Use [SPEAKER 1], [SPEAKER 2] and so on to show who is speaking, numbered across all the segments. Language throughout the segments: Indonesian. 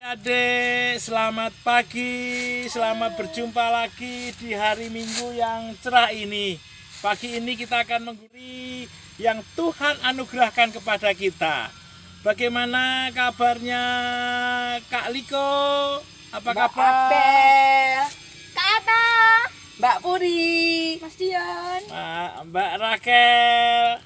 [SPEAKER 1] Adik, selamat pagi, selamat berjumpa lagi di hari Minggu yang cerah ini. Pagi ini kita akan mengguri yang Tuhan anugerahkan kepada kita. Bagaimana kabarnya Kak Liko? Apa
[SPEAKER 2] Mbak
[SPEAKER 1] kabar?
[SPEAKER 2] Abel,
[SPEAKER 3] Kak Ata,
[SPEAKER 2] Mbak Puri,
[SPEAKER 3] Mas Dion,
[SPEAKER 1] Mbak Rakel,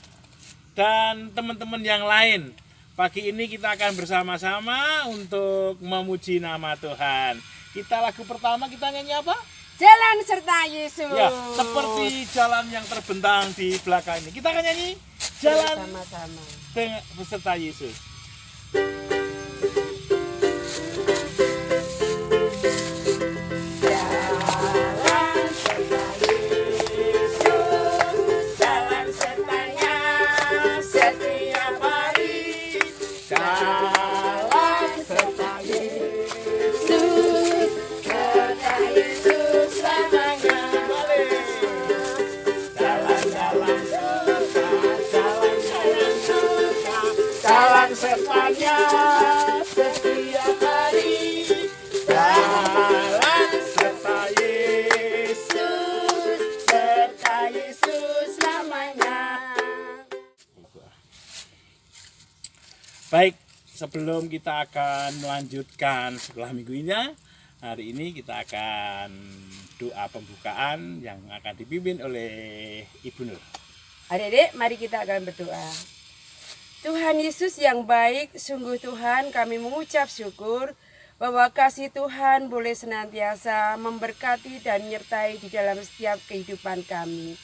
[SPEAKER 1] dan teman-teman yang lain. Pagi ini kita akan bersama-sama untuk memuji nama Tuhan. Kita lagu pertama kita nyanyi apa?
[SPEAKER 2] Jalan serta Yesus.
[SPEAKER 1] Ya, seperti jalan yang terbentang di belakang ini. Kita akan nyanyi Jalan
[SPEAKER 2] Sama-sama.
[SPEAKER 1] beserta Yesus.
[SPEAKER 2] Jalan serta Yesus, jalan sertanya setiap hari. Jalan serta Yesus, serta Yesus selamanya. Jalan-jalan serta, jalan-jalan serta, jalan sertanya setiap hari. Jalan serta Yesus selamanya.
[SPEAKER 1] Baik, sebelum kita akan melanjutkan sekolah minggunya, hari ini kita akan doa pembukaan yang akan dipimpin oleh Ibu Nur.
[SPEAKER 2] Adik-adik, mari kita akan berdoa. Tuhan Yesus yang baik, sungguh Tuhan kami mengucap syukur bahwa kasih Tuhan boleh senantiasa memberkati dan menyertai di dalam setiap kehidupan kami.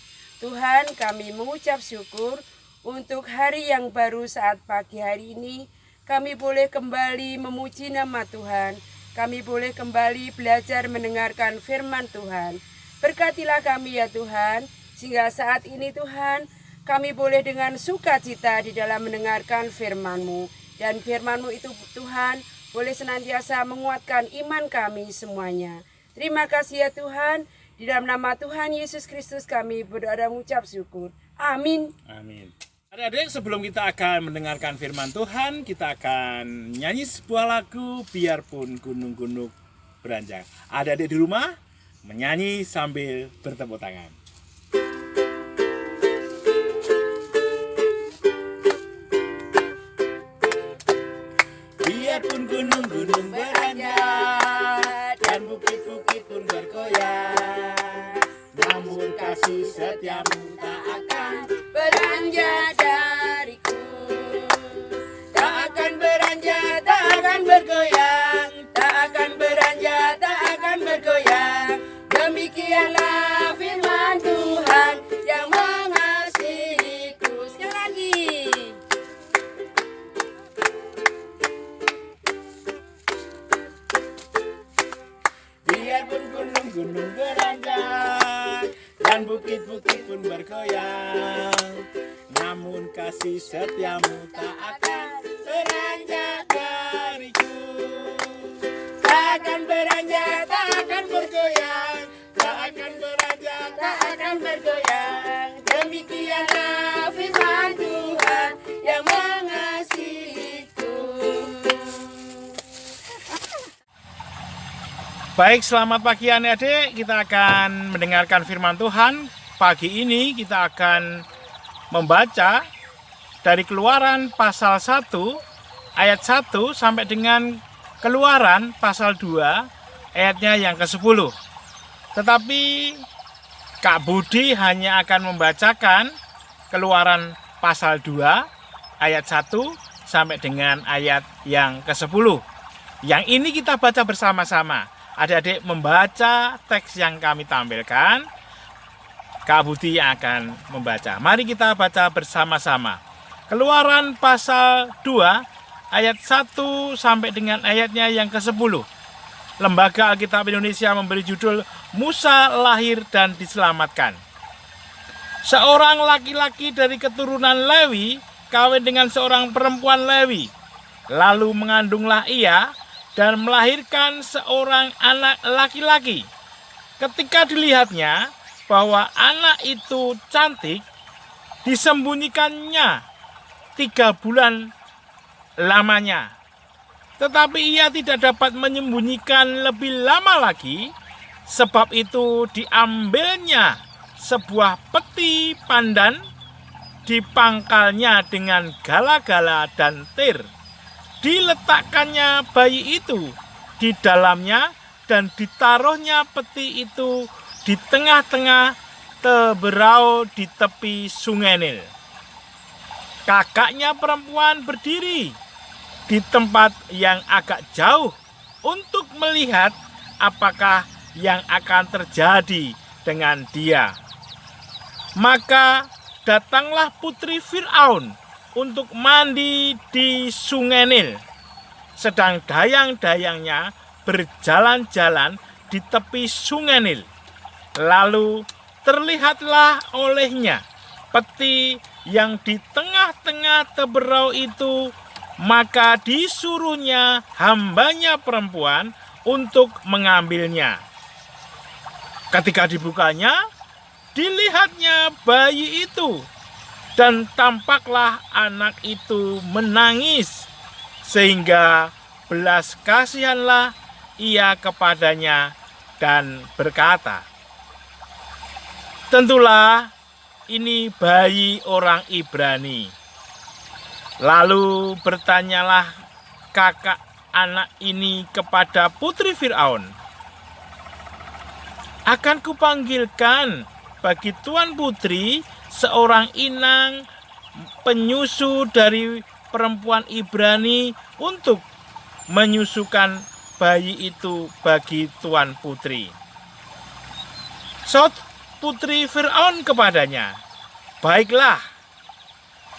[SPEAKER 2] Tuhan, kami mengucap syukur untuk hari yang baru saat pagi hari ini. Kami boleh kembali memuji nama Tuhan. Kami boleh kembali belajar mendengarkan firman Tuhan. Berkatilah kami ya Tuhan, sehingga saat ini Tuhan, kami boleh dengan sukacita di dalam mendengarkan firman-Mu. Dan firman-Mu itu Tuhan, boleh senantiasa menguatkan iman kami semuanya. Terima kasih ya Tuhan, di dalam nama Tuhan Yesus Kristus kami berdoa dan mengucap syukur. Amin.
[SPEAKER 1] Amin. Adik-adik, sebelum kita akan mendengarkan firman Tuhan, kita akan nyanyi sebuah lagu Biarpun Gunung-gunung Beranjak. Adik-adik di rumah menyanyi sambil bertepuk tangan. Biarpun gunung-gunung beranjak dan bukit-bukit pun bergoyang, namun kasih setiamu tak akan
[SPEAKER 2] Beranjak dariku,
[SPEAKER 1] tak akan beranjak, tak akan bergoyang,
[SPEAKER 2] tak akan beranjak, tak akan bergoyang. Demikianlah firman Tuhan yang mengasihiku. Sekali lagi.
[SPEAKER 1] biarpun gunung-gunung beranjak dan bukit-bukit pun bergoyang, namun kasih setiamu tak akan beranjak dariku. Tak akan beranjak, tak akan bergoyang, tak akan beranjak, tak akan bergoyang. Demikianlah firman Tuhan yang mengasihiku. Baik, selamat pagi adik-adik. Kita akan mendengarkan firman Tuhan. Pagi ini kita akan membaca dari Keluaran pasal 1 ayat 1 sampai dengan Keluaran pasal 2 ayatnya yang ke-10. Tetapi Kak Budi hanya akan membacakan Keluaran pasal 2 ayat 1 sampai dengan ayat yang ke-10. Yang ini kita baca bersama-sama. Adik-adik membaca teks yang kami tampilkan, Kak Budi yang akan membaca. Mari kita baca bersama-sama. Keluaran pasal 2 ayat 1 sampai dengan ayatnya yang ke-10. Lembaga Alkitab Indonesia memberi judul Musa lahir dan diselamatkan. Seorang laki-laki dari keturunan Lewi kawin dengan seorang perempuan Lewi. Lalu mengandunglah ia dan melahirkan seorang anak laki-laki. Ketika dilihatnya bahwa anak itu cantik, disembunyikannya 3 bulan lamanya. Tetapi ia tidak dapat menyembunyikan lebih lama lagi. Sebab itu diambilnya sebuah peti pandan, dipangkalnya dengan gala-gala dan tir. Diletakkannya bayi itu di dalamnya dan ditaruhnya peti itu di tengah-tengah teberau di tepi Sungai Nil. Kakaknya perempuan berdiri di tempat yang agak jauh untuk melihat apakah yang akan terjadi dengan dia. Maka datanglah putri Fir'aun untuk mandi di Sungai Nil, sedang dayang-dayangnya berjalan-jalan di tepi Sungai Nil. Lalu terlihatlah olehnya peti yang di tengah-tengah teberau itu, maka disuruhnya hambanya perempuan untuk mengambilnya. Ketika dibukanya, dilihatnya bayi itu, dan tampaklah anak itu menangis, sehingga belas kasihanlah ia kepadanya dan berkata, "Tentulah ini bayi orang Ibrani." Lalu bertanyalah kakak anak ini kepada putri Fir'aun, "Akan kupanggilkan bagi tuan putri seorang inang penyusu dari perempuan Ibrani untuk menyusukan bayi itu bagi tuan putri." Saud putri Fir'aun kepadanya, "Baiklah."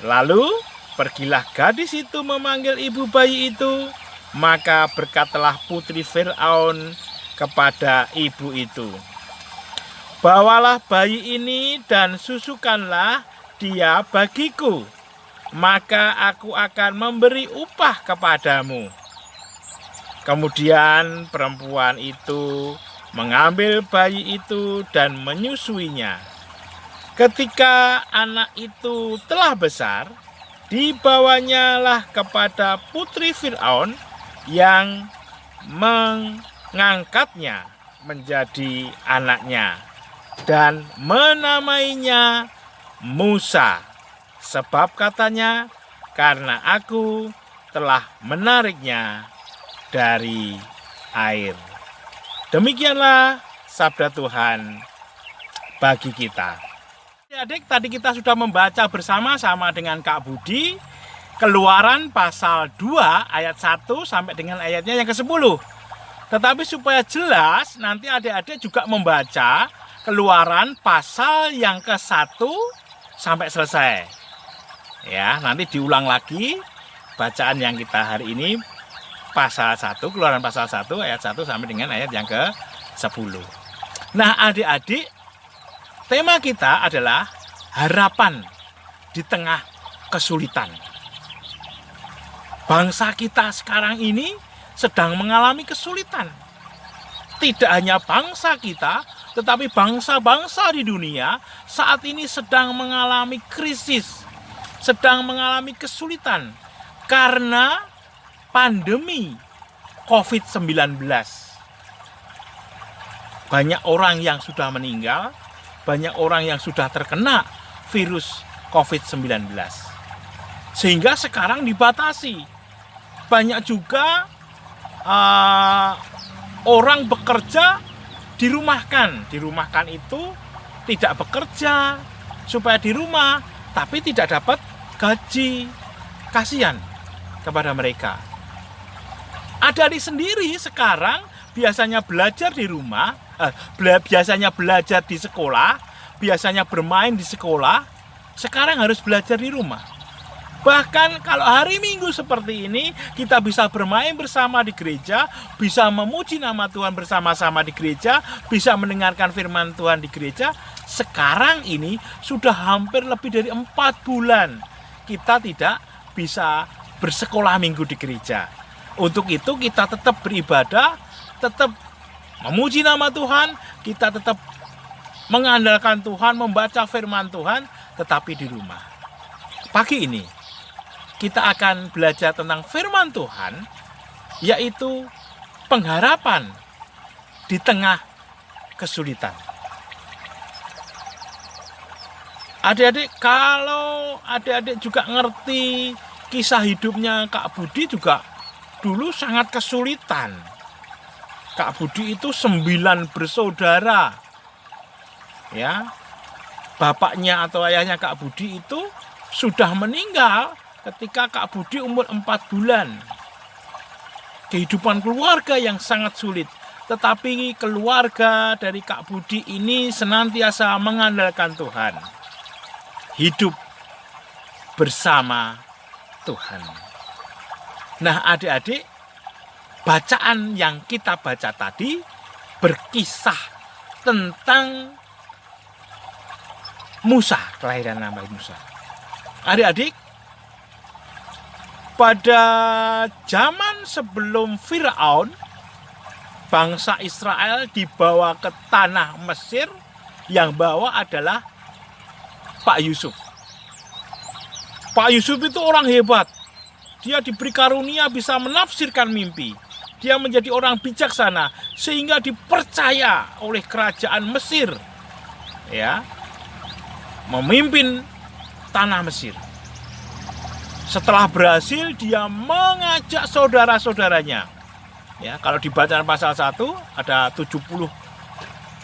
[SPEAKER 1] Lalu pergilah gadis itu memanggil ibu bayi itu. Maka berkatalah putri Fir'aun kepada ibu itu, "Bawalah bayi ini dan susukanlah dia bagiku, maka aku akan memberi upah kepadamu." Kemudian perempuan itu mengambil bayi itu dan menyusuinya. Ketika anak itu telah besar, dibawanyalah kepada putri Fir'aun yang mengangkatnya menjadi anaknya dan menamainya Musa, sebab katanya, "Karena aku telah menariknya dari air." Demikianlah sabda Tuhan bagi kita. Adik, tadi kita sudah membaca bersama-sama dengan Kak Budi Keluaran pasal 2 ayat 1 sampai dengan ayatnya yang ke-10. Tetapi supaya jelas, nanti adik-adik juga membaca Keluaran pasal yang ke-1 sampai selesai. Ya, nanti diulang lagi bacaan yang kita hari ini pasal 1, Keluaran pasal 1 ayat 1 sampai dengan ayat yang ke-10. Nah, adik-adik, tema kita adalah harapan di tengah kesulitan. Bangsa kita sekarang ini sedang mengalami kesulitan. Tidak hanya bangsa kita, tetapi bangsa-bangsa di dunia saat ini sedang mengalami krisis, sedang mengalami kesulitan karena pandemi COVID-19. Banyak orang yang sudah meninggal, banyak orang yang sudah terkena virus COVID-19. Sehingga sekarang dibatasi. Banyak juga orang bekerja dirumahkan. Dirumahkan itu tidak bekerja supaya di rumah, tapi tidak dapat gaji. Kasihan kepada mereka. Adik-adik sendiri sekarang biasanya belajar di rumah, biasanya belajar di sekolah, biasanya bermain di sekolah, sekarang harus belajar di rumah. Bahkan kalau hari Minggu seperti ini, kita bisa bermain bersama di gereja, bisa memuji nama Tuhan bersama-sama di gereja, bisa mendengarkan firman Tuhan di gereja. Sekarang ini sudah hampir lebih dari 4 bulan kita tidak bisa bersekolah minggu di gereja. Untuk itu kita tetap beribadah, tetap memuji nama Tuhan, kita tetap mengandalkan Tuhan, membaca firman Tuhan, tetapi di rumah. Pagi ini kita akan belajar tentang firman Tuhan yaitu pengharapan di tengah kesulitan. Adik-adik, kalau adik-adik juga ngerti kisah hidupnya Kak Budi juga dulu sangat kesulitan. Kak Budi itu 9 bersaudara. Ya. Bapaknya atau ayahnya Kak Budi itu sudah meninggal ketika Kak Budi umur 4 bulan. Kehidupan keluarga yang sangat sulit. Tetapi keluarga dari Kak Budi ini senantiasa mengandalkan Tuhan. Hidup bersama Tuhan. Nah, adik-adik, bacaan yang kita baca tadi berkisah tentang Musa, kelahiran Nabi Musa. Adik-adik, pada zaman sebelum Firaun, bangsa Israel dibawa ke tanah Mesir, yang bawa adalah Pak Yusuf. Pak Yusuf itu orang hebat. Dia diberi karunia bisa menafsirkan mimpi. Dia menjadi orang bijaksana sehingga dipercaya oleh kerajaan Mesir, ya, memimpin tanah Mesir. Setelah berhasil, dia mengajak saudara-saudaranya. Ya, kalau dibaca pasal 1 ada 70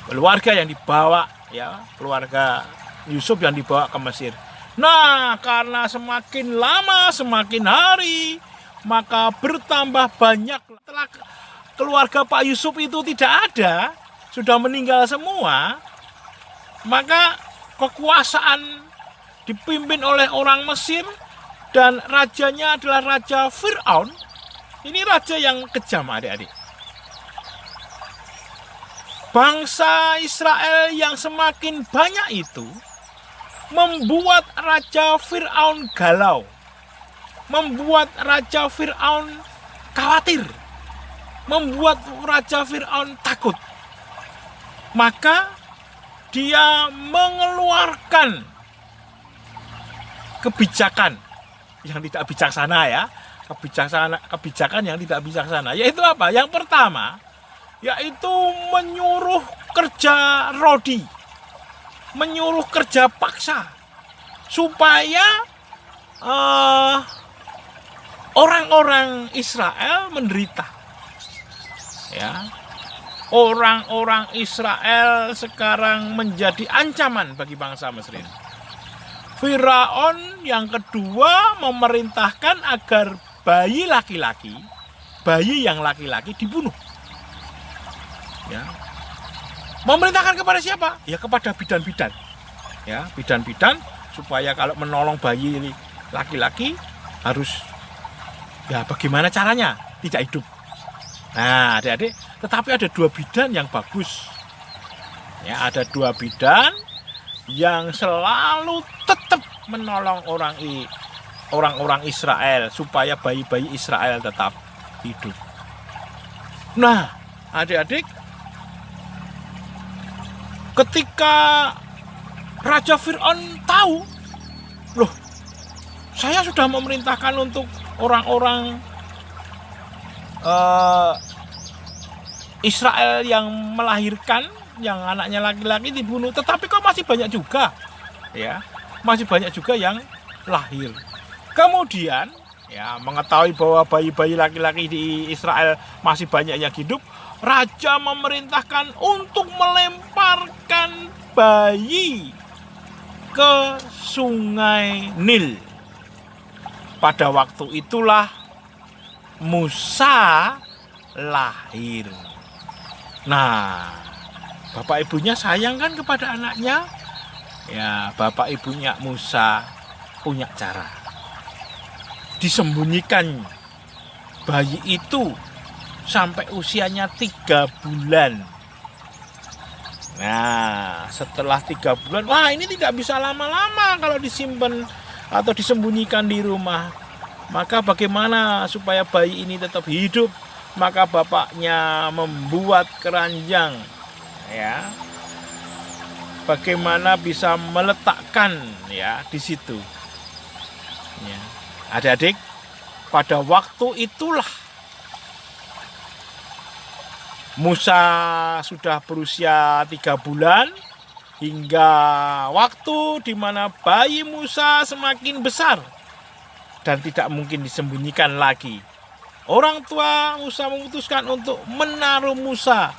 [SPEAKER 1] keluarga yang dibawa, ya, keluarga Yusuf yang dibawa ke Mesir. Nah, karena semakin lama semakin hari, maka bertambah banyak. Setelah keluarga Pak Yusuf itu tidak ada, sudah meninggal semua, maka kekuasaan dipimpin oleh orang Mesir dan rajanya adalah Raja Firaun. Ini raja yang kejam, adik-adik. Bangsa Israel yang semakin banyak itu membuat Raja Firaun galau, membuat Raja Firaun khawatir, membuat Raja Firaun takut. Maka dia mengeluarkan kebijakan yang tidak bijaksana, ya, kebijakan yang tidak bijaksana. Yaitu apa? Yang pertama, yaitu menyuruh kerja rodi, menyuruh kerja paksa, supaya orang-orang Israel menderita. Ya, orang-orang Israel sekarang menjadi ancaman bagi bangsa Mesir. Firaun yang kedua memerintahkan agar bayi laki-laki, bayi yang laki-laki dibunuh. Ya. Memerintahkan kepada siapa? Ya, kepada bidan-bidan. Ya, bidan-bidan supaya kalau menolong bayi laki-laki harus, ya, bagaimana caranya? Tidak hidup. Nah, adik-adik, tetapi ada 2 bidan yang bagus. Ya, ada 2 bidan yang selalu tetap menolong orang-orang Israel supaya bayi-bayi Israel tetap hidup. Nah, adik-adik, ketika Raja Firaun tahu, loh, saya sudah memerintahkan untuk orang-orang Israel yang melahirkan, yang anaknya laki-laki dibunuh, tetapi kok masih banyak juga, ya, masih banyak juga yang lahir. Kemudian, ya, mengetahui bahwa bayi-bayi laki-laki di Israel masih banyak yang hidup, raja memerintahkan untuk melemparkan bayi ke sungai Nil. Pada waktu itulah Musa lahir. Nah, bapak ibunya sayang kan kepada anaknya? Ya, bapak ibunya Musa punya cara. Disembunyikan bayi itu sampai usianya 3 bulan. Nah, setelah 3 bulan, wah, ini tidak bisa lama-lama kalau disimpan atau disembunyikan di rumah. Maka bagaimana supaya bayi ini tetap hidup? Maka bapaknya membuat keranjang, ya. Bagaimana bisa meletakkan, ya, di situ. Ya. Adik-adik, pada waktu itulah Musa sudah berusia 3 bulan hingga waktu di mana bayi Musa semakin besar dan tidak mungkin disembunyikan lagi. Orang tua Musa memutuskan untuk menaruh Musa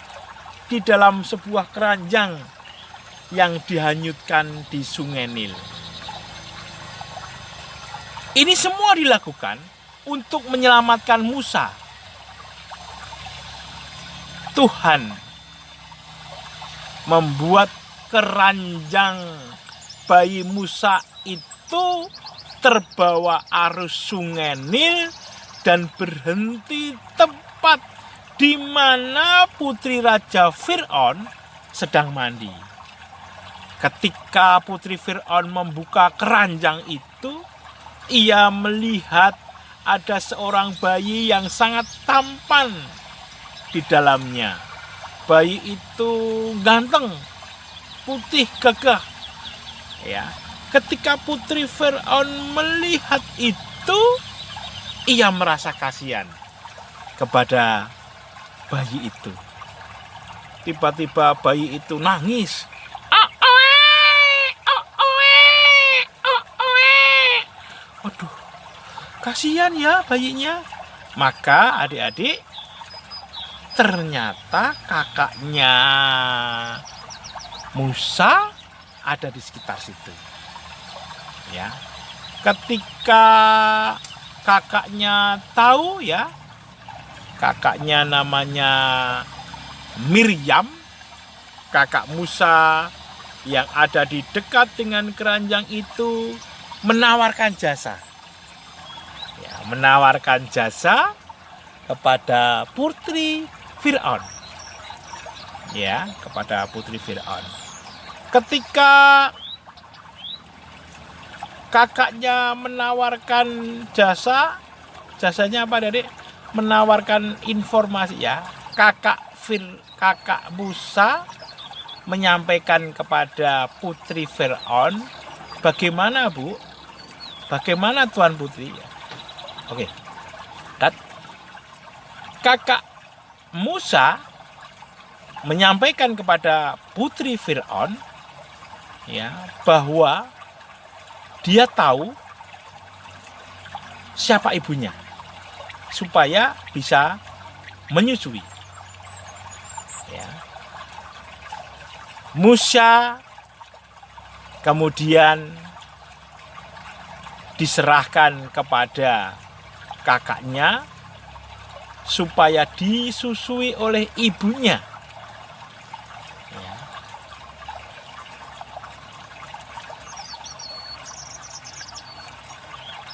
[SPEAKER 1] di dalam sebuah keranjang yang dihanyutkan di Sungai Nil. Ini semua dilakukan untuk menyelamatkan Musa. Tuhan membuat keranjang bayi Musa itu terbawa arus Sungai Nil dan berhenti tepat di mana putri Raja Fir'aun sedang mandi. Ketika putri Fir'aun membuka keranjang itu, ia melihat ada seorang bayi yang sangat tampan di dalamnya. Bayi itu ganteng, putih gagah. Ya, ketika putri Fir'aun melihat itu, ia merasa kasihan kepada bayi itu. Tiba-tiba bayi itu nangis. Waduh, kasihan ya bayinya. Maka adik-adik, ternyata kakaknya Musa ada di sekitar situ. Ya. Ketika kakaknya tahu, ya, kakaknya namanya Miriam, kakak Musa yang ada di dekat dengan keranjang itu menawarkan jasa. Ya, menawarkan jasa kepada putri Fir'aun. Ya, kepada putri Fir'aun. Ketika kakaknya menawarkan jasanya apa, Adik? Menawarkan informasi, ya. Kakak Musa menyampaikan kepada putri Fir'aun, bagaimana, Bu? Bagaimana Tuan Putri? Oke. Kakak Musa menyampaikan kepada putri Fir'aun, ya, bahwa dia tahu siapa ibunya supaya bisa menyusui. Ya. Musa kemudian diserahkan kepada kakaknya supaya disusui oleh ibunya. Ya.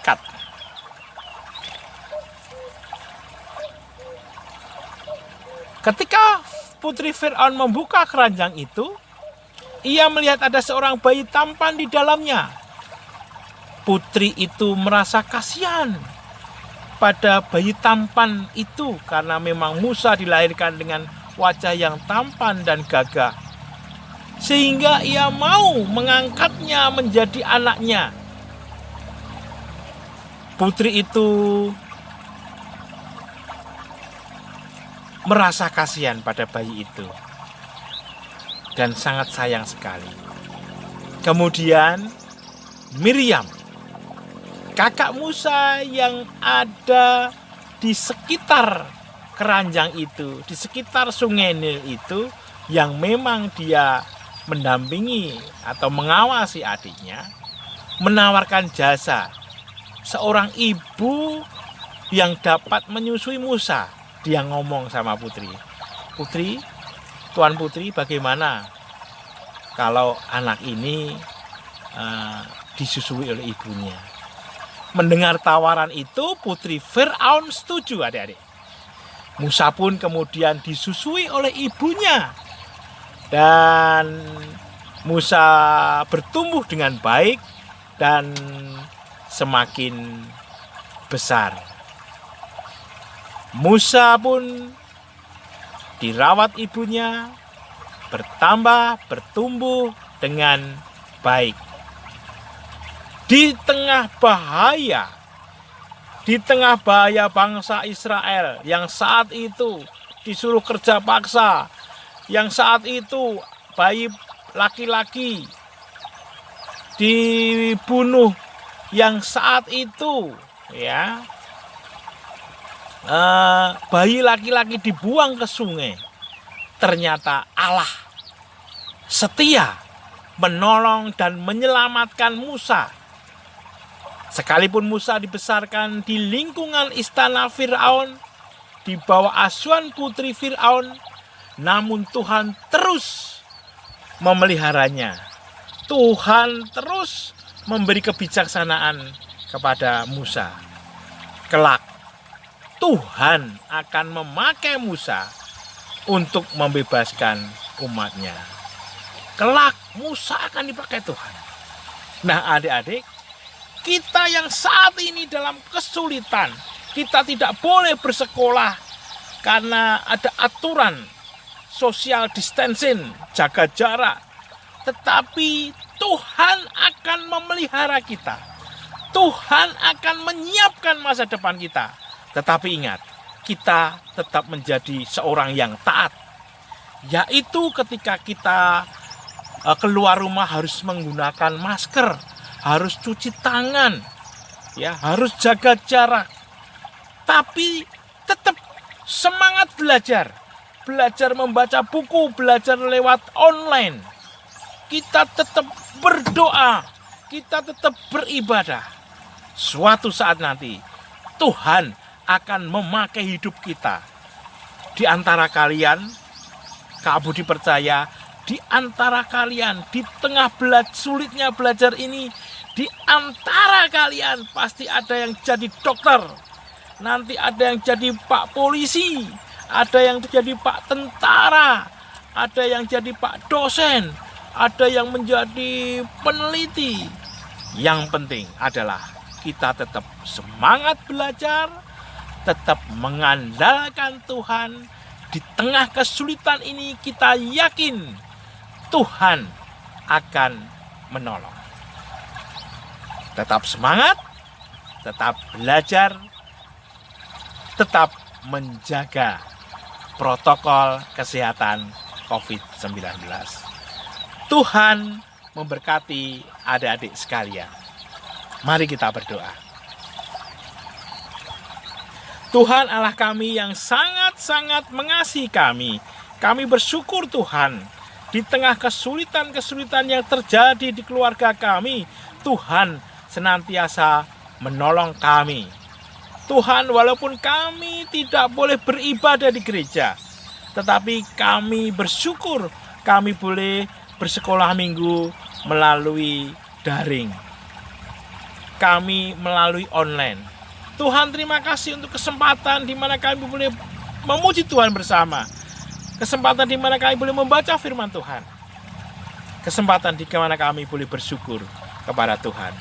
[SPEAKER 1] Cut. Ketika putri Fir'aun membuka keranjang itu, ia melihat ada seorang bayi tampan di dalamnya. Putri itu merasa kasihan pada bayi tampan itu karena memang Musa dilahirkan dengan wajah yang tampan dan gagah, sehingga ia mau mengangkatnya menjadi anaknya. Putri itu merasa kasihan pada bayi itu dan sangat sayang sekali. Kemudian Miriam, kakak Musa yang ada di sekitar keranjang itu, di sekitar Sungai Nil itu, yang memang dia mendampingi atau mengawasi adiknya, menawarkan jasa seorang ibu yang dapat menyusui Musa. Dia ngomong sama putri, "Putri, Tuan Putri, bagaimana kalau anak ini disusui oleh ibunya?" Mendengar tawaran itu, putri Fir'aun setuju, adik-adik. Musa pun kemudian disusui oleh ibunya. Dan Musa bertumbuh dengan baik dan semakin besar. Musa pun dirawat ibunya, bertumbuh dengan baik. Di tengah bahaya bangsa Israel yang saat itu disuruh kerja paksa, yang saat itu bayi laki-laki dibunuh, yang saat itu ya bayi laki-laki dibuang ke sungai. Ternyata Allah setia menolong dan menyelamatkan Musa. Sekalipun Musa dibesarkan di lingkungan istana Firaun, di bawah asuhan putri Firaun, namun Tuhan terus memeliharanya. Tuhan terus memberi kebijaksanaan kepada Musa. Kelak Tuhan akan memakai Musa untuk membebaskan umatnya. Kelak Musa akan dipakai Tuhan. Nah adik-adik, kita yang saat ini dalam kesulitan, kita tidak boleh bersekolah karena ada aturan social distancing, jaga jarak. Tetapi Tuhan akan memelihara kita. Tuhan akan menyiapkan masa depan kita. Tetapi ingat, kita tetap menjadi seorang yang taat. Yaitu ketika kita keluar rumah harus menggunakan masker, harus cuci tangan, ya, harus jaga jarak. Tapi tetap semangat belajar. Belajar membaca buku, belajar lewat online. Kita tetap berdoa, kita tetap beribadah. Suatu saat nanti Tuhan akan memakai hidup kita. Di antara kalian, Kak Budi percaya, di antara kalian, di tengah sulitnya belajar ini, di antara kalian pasti ada yang jadi dokter, nanti ada yang jadi Pak Polisi, ada yang jadi Pak Tentara, ada yang jadi Pak Dosen, ada yang menjadi peneliti. Yang penting adalah kita tetap semangat belajar, tetap mengandalkan Tuhan. Di tengah kesulitan ini kita yakin Tuhan akan menolong. Tetap semangat, tetap belajar, tetap menjaga protokol kesehatan COVID-19. Tuhan memberkati adik-adik sekalian. Mari kita berdoa. Tuhan Allah kami yang sangat-sangat mengasihi kami. Kami bersyukur Tuhan, di tengah kesulitan-kesulitan yang terjadi di keluarga kami, Tuhan senantiasa menolong kami. Tuhan, walaupun kami tidak boleh beribadah di gereja, tetapi kami bersyukur kami boleh bersekolah minggu melalui daring. Kami melalui online. Tuhan, terima kasih untuk kesempatan di mana kami boleh memuji Tuhan bersama. Kesempatan di mana kami boleh membaca firman Tuhan. Kesempatan di mana kami boleh bersyukur kepada Tuhan.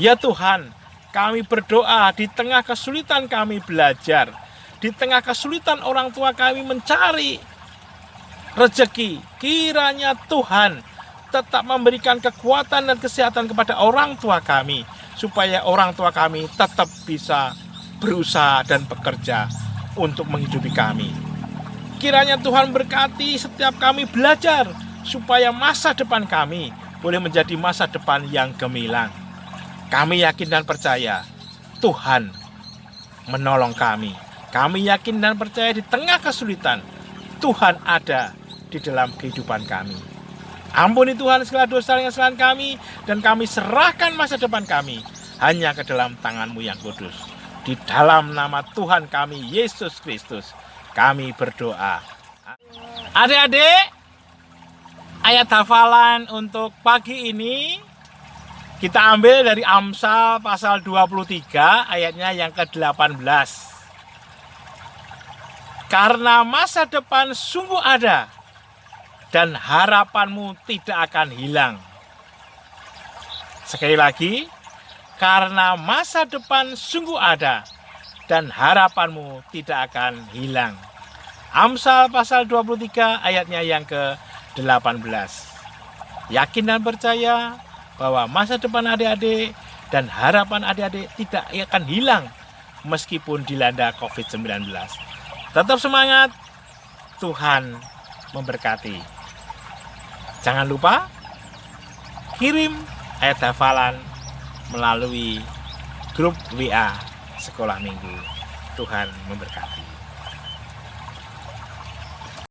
[SPEAKER 1] Ya Tuhan, kami berdoa di tengah kesulitan kami belajar. Di tengah kesulitan orang tua kami mencari rezeki. Kiranya Tuhan tetap memberikan kekuatan dan kesehatan kepada orang tua kami, supaya orang tua kami tetap bisa berusaha dan bekerja untuk menghidupi kami. Kiranya Tuhan berkati setiap kami belajar, supaya masa depan kami boleh menjadi masa depan yang gemilang. Kami yakin dan percaya Tuhan menolong kami. Kami yakin dan percaya di tengah kesulitan Tuhan ada di dalam kehidupan kami. Ampuni Tuhan segala dosa dan kesalahan kami, dan kami serahkan masa depan kami hanya ke dalam tangan-Mu yang kudus. Di dalam nama Tuhan kami, Yesus Kristus, kami berdoa. Adik-adik, ayat hafalan untuk pagi ini kita ambil dari Amsal pasal 23, ayatnya yang ke-18. Karena masa depan sungguh ada, dan harapanmu tidak akan hilang. Sekali lagi, karena masa depan sungguh ada, dan harapanmu tidak akan hilang. Amsal pasal 23 ayatnya yang ke-18. Yakin dan percaya bahwa masa depan adik-adik dan harapan adik-adik tidak akan hilang meskipun dilanda COVID-19. Tetap semangat, Tuhan memberkati. Jangan lupa kirim ayat hafalan melalui grup WA Sekolah Minggu. Tuhan memberkati.